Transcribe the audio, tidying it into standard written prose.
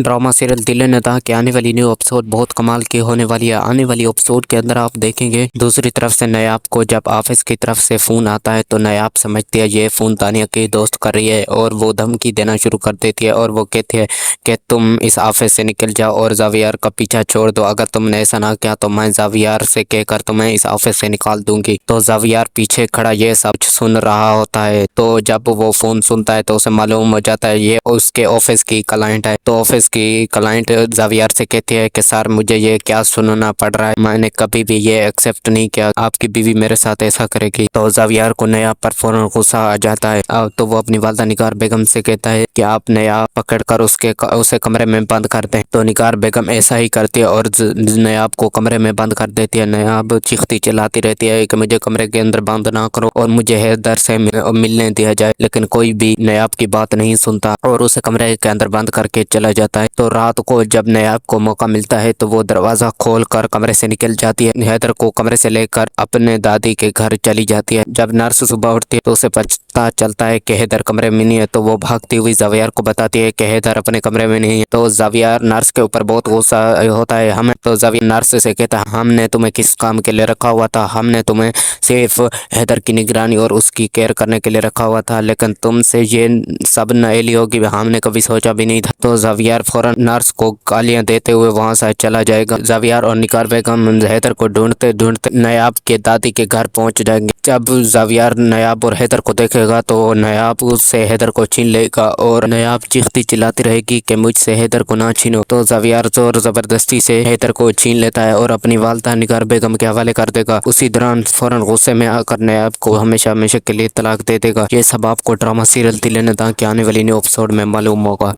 Drama serial दिल ने कहा कि आने वाली न्यू एपिसोड बहुत कमाल की होने वाली है। आने वाली एपिसोड के अंदर आप देखेंगे दूसरी तरफ से नयाब को जब ऑफिस की तरफ से फ़ोन आता है तो नयाब समझती है ये फ़ोन तानिया की दोस्त कर रही है और वो धमकी देना शुरू कर देती है और वो कहती है कि तुम इस ऑफिस से निकल जाओ और जावियर का पीछा छोड़ दो। अगर तुमने ऐसा ना किया तो मैं जावियर से कहकर तुम्हें इस ऑफिस से निकाल दूंगी। तो जावियर पीछे खड़ा ये सब सुन रहा होता है। तो जब वो फ़ोन सुनता है तो उसे मालूम हो जाता है ये उसके ऑफिस की क्लाइंट है। तो ऑफिस की क्लाइंट जावियर से कहती है कि सर मुझे ये क्या सुनना पड़ रहा है, मैंने कभी भी ये एक्सेप्ट नहीं किया आपकी बीवी मेरे साथ ऐसा करेगी। तो जावियर को नया पर फौरन गुस्सा आ जाता है। तो वो अपनी वालदा निगार बेगम से कहता है कि आप नया पकड़ कर उसे कमरे में बंद कर दें। तो निगार बेगम ऐसा ही करती है और नयाब को कमरे में बंद कर देती है। नयाब चीखती चिल्लाती रहती है कि मुझे कमरे के अंदर बंद ना करो और मुझे हैदर से मिलने दिया जाए, लेकिन कोई भी नयाब की बात नहीं सुनता और उसे कमरे के अंदर बंद करके चला जाता है। तो रात को जब नयाब को मौका मिलता है तो वो दरवाज़ा खोल कर कमरे से निकल जाती है। हैदर को कमरे से लेकर अपने दादी के घर चली जाती है। जब नर्स सुबह उठती है तो उसे पता चलता है कि हैदर कमरे में नहीं है। तो वो भागती हुई जावियर को बताती है कि हैदर अपने कमरे में नहीं है। तो जावियर नर्स के ऊपर बहुत गुस्सा होता है। हमें तो जावियर नर्स से कहता है हमने तुम्हें किस काम के लिए रखा हुआ था, हमने तुम्हें सिर्फ हैदर की निगरानी और उसकी केयर करने के लिए रखा हुआ था, लेकिन तुमसे ये सब नएली होगी हमने कभी सोचा भी नहीं था। तो जावियर फौरन नर्स को गालियां देते हुए वहां से चला जाएगा। जावियर और निगार बेगम हैदर को ढूंढते ढूंढते नयाब के दादी के घर पहुंच जाएंगे। जब जावियर नयाब और हैदर को देखेगा तो नयाब उससे हैदर को छीन लेगा और नयाब चीखती चिल्लाती रहेगी कि मुझसे हैदर को ना छीनो। तो जावियर जोर जबरदस्ती से हैदर को छीन लेता है और अपनी वालदा निगार बेगम के हवाले कर देगा। उसी दौरान फौरन गुस्से में आकर नयाब को हमेशा हमेशा के लिए तलाक दे देगा। ये सब आपको ड्रामा सीरियल दिल ने कहा कि आने वाली न्यू एपिसोड में मालूम होगा।